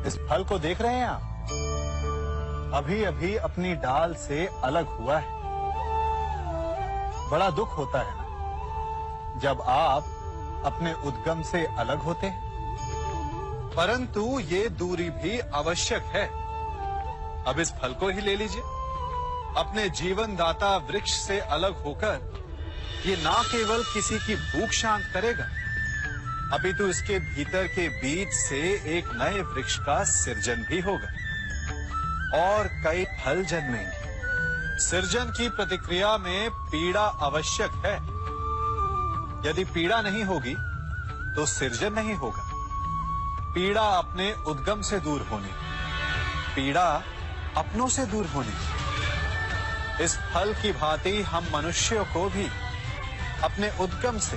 इस फल को देख रहे हैं आप? अभी अभी अपनी डाल से अलग हुआ है। बड़ा दुख होता है ना जब आप अपने उद्गम से अलग होते हैं, परंतु ये दूरी भी आवश्यक है। अब इस फल को ही ले लीजिए। अपने जीवनदाता वृक्ष से अलग होकर ये ना केवल किसी की भूख शांत करेगा, अपितु इसके भीतर के बीज से एक नए वृक्ष का सृजन भी होगा और कई फल जन्मेंगे। सृजन की प्रतिक्रिया में पीड़ा आवश्यक है। यदि पीड़ा नहीं होगी तो सृजन नहीं होगा। पीड़ा अपने उद्गम से दूर होने, पीड़ा अपनों से दूर होने। इस फल की भांति हम मनुष्यों को भी अपने उद्गम से,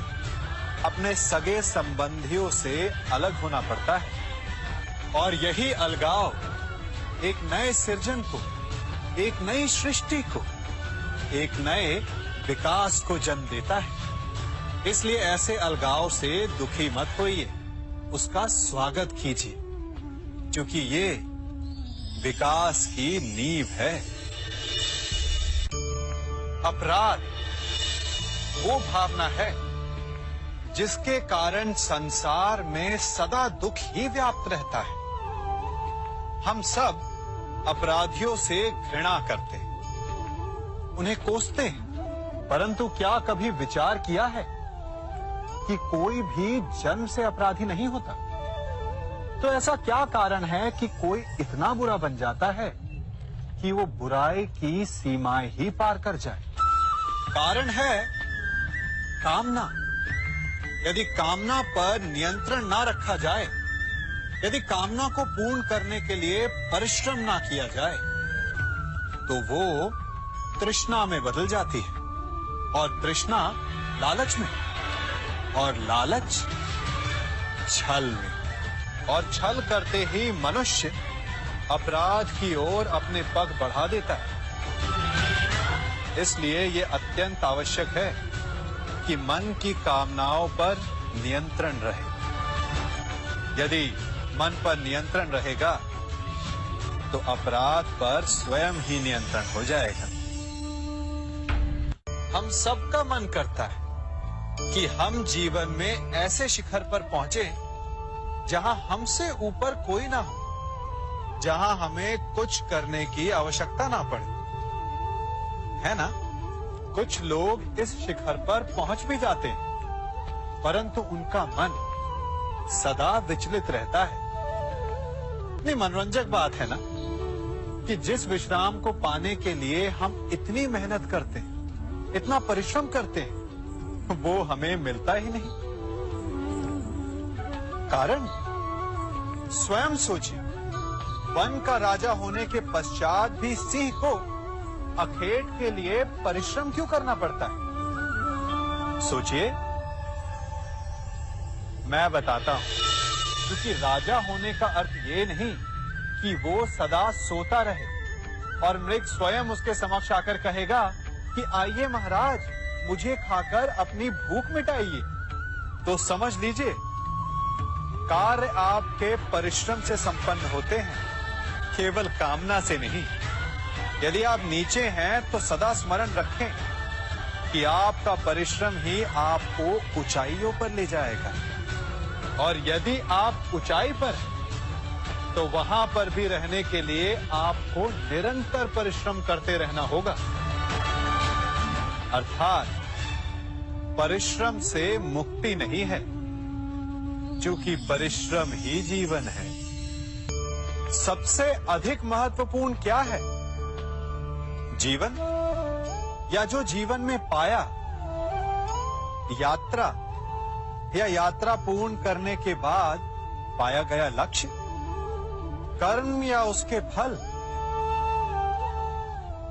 अपने सगे संबंधियों से अलग होना पड़ता है और यही अलगाव एक नए सृजन को, एक नई सृष्टि को, एक नए विकास को जन्म देता है। इसलिए ऐसे अलगाव से दुखी मत होइए, उसका स्वागत कीजिए, क्योंकि ये विकास की नींव है। अपराध वो भावना है जिसके कारण संसार में सदा दुख ही व्याप्त रहता है। हम सब अपराधियों से घृणा करते हैं, उन्हें कोसते हैं, परंतु क्या कभी विचार किया है कि कोई भी जन्म से अपराधी नहीं होता? तो ऐसा क्या कारण है कि कोई इतना बुरा बन जाता है कि वो बुराई की सीमाएं ही पार कर जाए? कारण है कामना। यदि कामना पर नियंत्रण ना रखा जाए, यदि कामना को पूर्ण करने के लिए परिश्रम ना किया जाए, तो वो तृष्णा में बदल जाती है और तृष्णा लालच में, और लालच छल में, और छल करते ही मनुष्य अपराध की ओर अपने पग बढ़ा देता है। इसलिए ये अत्यंत आवश्यक है कि मन की कामनाओं पर नियंत्रण रहे। यदि मन पर नियंत्रण रहेगा तो अपराध पर स्वयं ही नियंत्रण हो जाएगा। हम सबका मन करता है कि हम जीवन में ऐसे शिखर पर पहुंचे जहां हमसे ऊपर कोई ना हो, जहां हमें कुछ करने की आवश्यकता ना पड़े, है ना? कुछ लोग इस शिखर पर पहुंच भी जाते हैं, परंतु उनका मन सदा विचलित रहता है। इतनी मनोरंजक बात है ना कि जिस विश्राम को पाने के लिए हम इतनी मेहनत करते हैं, इतना परिश्रम करते हैं, वो हमें मिलता ही नहीं। कारण स्वयं सोचिए, वन का राजा होने के पश्चात भी सिंह को अखेट के लिए परिश्रम क्यों करना पड़ता है? सोचिए। मैं बताता हूं, क्योंकि राजा होने का अर्थ ये नहीं कि वो सदा सोता रहे और मृग स्वयं उसके समक्ष आकर कहेगा कि आइए महाराज, मुझे खाकर अपनी भूख मिटाइए। तो समझ लीजिए, कार्य आपके परिश्रम से संपन्न होते हैं, केवल कामना से नहीं। यदि आप नीचे हैं तो सदा स्मरण रखें कि आपका परिश्रम ही आपको ऊंचाइयों पर ले जाएगा, और यदि आप ऊंचाई पर हैं तो वहां पर भी रहने के लिए आपको निरंतर परिश्रम करते रहना होगा। अर्थात परिश्रम से मुक्ति नहीं है, क्योंकि परिश्रम ही जीवन है। सबसे अधिक महत्वपूर्ण क्या है? जीवन, या जो जीवन में पाया, यात्रा, या यात्रा पूर्ण करने के बाद पाया गया लक्ष्य, कर्म या उसके फल?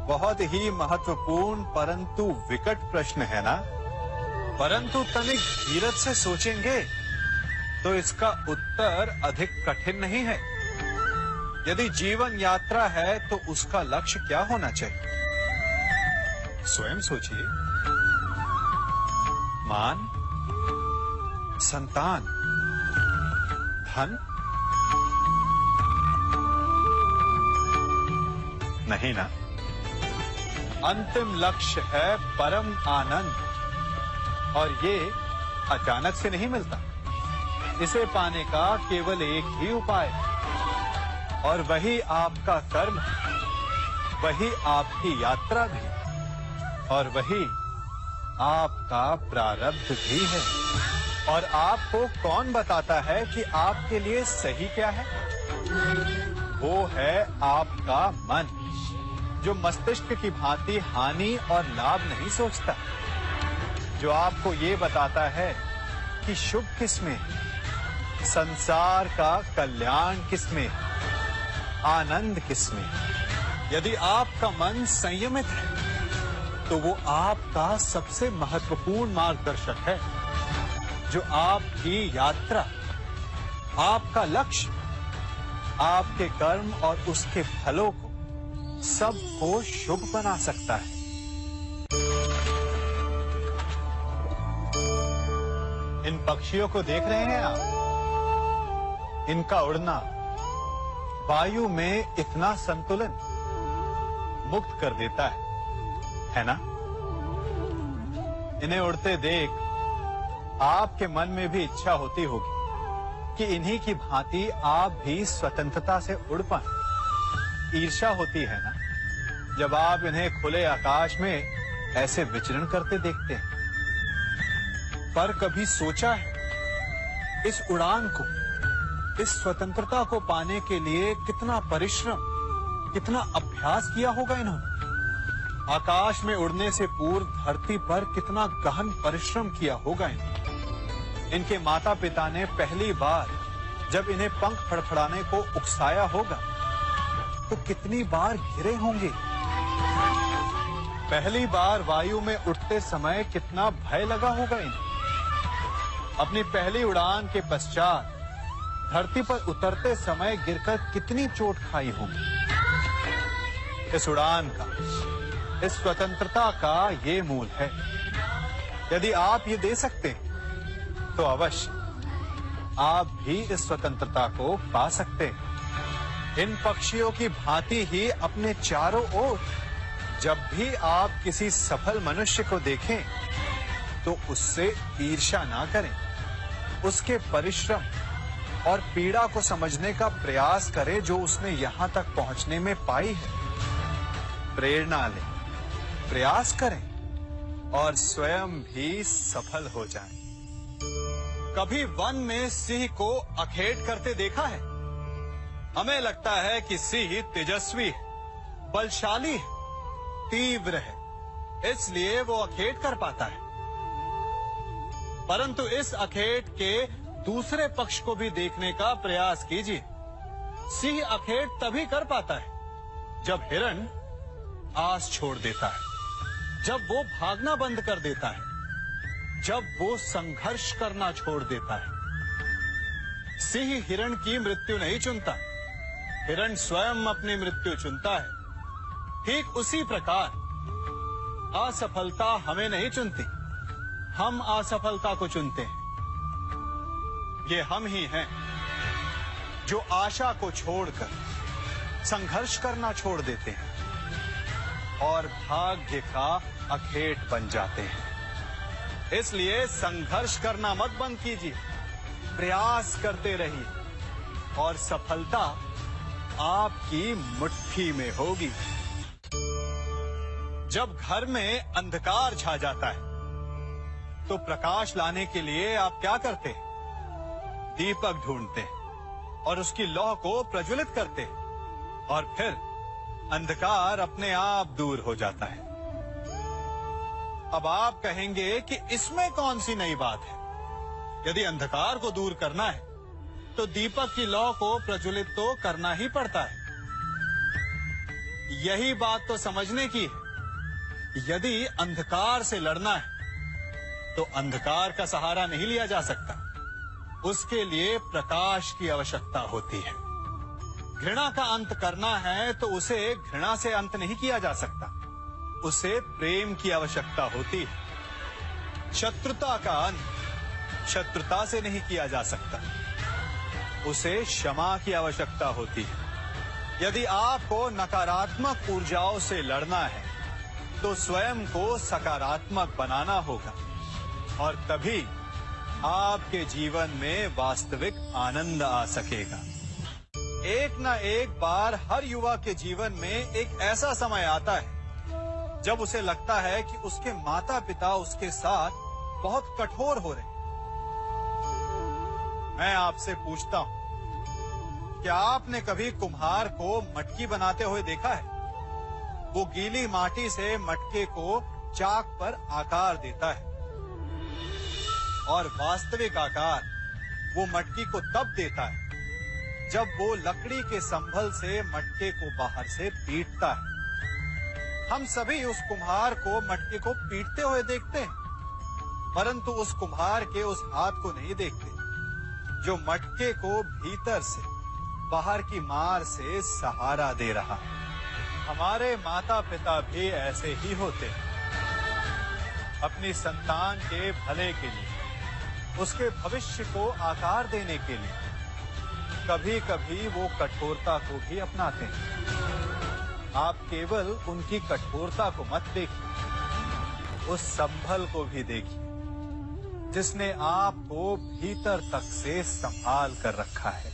बहुत ही महत्वपूर्ण परंतु विकट प्रश्न है ना? परंतु तनिक धीरज से सोचेंगे तो इसका उत्तर अधिक कठिन नहीं है। यदि जीवन यात्रा है तो उसका लक्ष्य क्या होना चाहिए? स्वयं सोचिए। मान, संतान, धन, नहीं ना। अंतिम लक्ष्य है परम आनंद, और ये अचानक से नहीं मिलता। इसे पाने का केवल एक ही उपाय है, और वही आपका कर्म, वही आपकी यात्रा भी, और वही आपका प्रारब्ध भी है। और आपको कौन बताता है कि आपके लिए सही क्या है? वो है आपका मन, जो मस्तिष्क की भांति हानि और लाभ नहीं सोचता, जो आपको ये बताता है कि शुभ किसमें, संसार का कल्याण किसमें, आनंद किसमें। यदि आपका मन संयमित है तो वो आपका सबसे महत्वपूर्ण मार्गदर्शक है, जो आपकी यात्रा, आपका लक्ष्य, आपके कर्म और उसके फलों को सबको शुभ बना सकता है। इन पक्षियों को देख रहे हैं आप? इनका उड़ना वायु में इतना संतुलन मुक्त कर देता है ना? इन्हें उड़ते देख आपके मन में भी इच्छा होती होगी कि इन्हीं की भांति आप भी स्वतंत्रता से उड़ पाएं। ईर्ष्या होती है ना, जब आप इन्हें खुले आकाश में ऐसे विचरण करते देखते हैं। पर कभी सोचा है इस उड़ान को, इस स्वतंत्रता को पाने के लिए कितना परिश्रम, कितना अभ्यास किया होगा इन्होंने? आकाश में उड़ने से पूर्व धरती पर कितना गहन परिश्रम किया होगा इन्होंने। इनके माता पिता ने पहली बार जब इन्हें पंख फड़फड़ाने को उकसाया होगा तो कितनी बार गिरे होंगे। पहली बार वायु में उड़ते समय कितना भय लगा होगा इन्हें। अपनी पहली उड़ान के पश्चात धरती पर उतरते समय गिरकर कितनी चोट खाई होगी। इस उड़ान का, इस स्वतंत्रता का ये मूल है। यदि आप ये दे सकते हैं तो अवश्य आप भी इस स्वतंत्रता को पा सकते हैं। इन पक्षियों की भांति ही अपने चारों ओर जब भी आप किसी सफल मनुष्य को देखें तो उससे ईर्ष्या ना करें। उसके परिश्रम और पीड़ा को समझने का प्रयास करें जो उसने यहां तक पहुंचने में पाई है। प्रेरणा लें, प्रयास करें और स्वयं भी सफल हो जाएं। कभी वन में सिंह को अखेट करते देखा है? हमें लगता है कि सिंह तेजस्वी है, बलशाली है, तीव्र है, इसलिए वो अखेट कर पाता है। परंतु इस अखेट के दूसरे पक्ष को भी देखने का प्रयास कीजिए। सिंह अखेट तभी कर पाता है जब हिरण आस छोड़ देता है, जब वो भागना बंद कर देता है, जब वो संघर्ष करना छोड़ देता है। सिंह हिरण की मृत्यु नहीं चुनता, हिरण स्वयं अपनी मृत्यु चुनता है। ठीक उसी प्रकार असफलता हमें नहीं चुनती, हम असफलता को चुनते हैं। ये हम ही हैं जो आशा को छोड़कर संघर्ष करना छोड़ देते हैं और भाग्य का अखेट बन जाते हैं। इसलिए संघर्ष करना मत बंद कीजिए, प्रयास करते रहिए और सफलता आपकी मुट्ठी में होगी। जब घर में अंधकार छा जाता है तो प्रकाश लाने के लिए आप क्या करते हैं? दीपक ढूंढते हैं और उसकी लौ को प्रज्वलित करते हैं और फिर अंधकार अपने आप दूर हो जाता है। अब आप कहेंगे कि इसमें कौन सी नई बात है? यदि अंधकार को दूर करना है तो दीपक की लौ को प्रज्वलित तो करना ही पड़ता है। यही बात तो समझने की है। यदि अंधकार से लड़ना है तो अंधकार का सहारा नहीं लिया जा सकता, उसके लिए प्रकाश की आवश्यकता होती है। घृणा का अंत करना है तो उसे घृणा से अंत नहीं किया जा सकता, उसे प्रेम की आवश्यकता होती है। शत्रुता का अंत शत्रुता से नहीं किया जा सकता, उसे क्षमा की आवश्यकता होती है। यदि आपको नकारात्मक ऊर्जाओं से लड़ना है तो स्वयं को सकारात्मक बनाना होगा और तभी आपके जीवन में वास्तविक आनंद आ सकेगा। एक न एक बार हर युवा के जीवन में एक ऐसा समय आता है जब उसे लगता है कि उसके माता पिता उसके साथ बहुत कठोर हो रहे हैं। मैं आपसे पूछता हूं, क्या आपने कभी कुम्हार को मटकी बनाते हुए देखा है? वो गीली माटी से मटके को चाक पर आकार देता है और वास्तविक आकार वो मटकी को तब देता है जब वो लकड़ी के संभल से मटके को बाहर से पीटता है। हम सभी उस कुम्हार को मटके को पीटते हुए देखते हैं, परंतु उस कुम्हार के उस हाथ को नहीं देखते जो मटके को भीतर से बाहर की मार से सहारा दे रहा है। हमारे माता पिता भी ऐसे ही होते हैं। अपनी संतान के भले के लिए, उसके भविष्य को आकार देने के लिए कभी कभी वो कठोरता को भी अपनाते हैं। आप केवल उनकी कठोरता को मत देखिए, उस संभल को भी देखिए जिसने आपको भीतर तक से संभाल कर रखा है।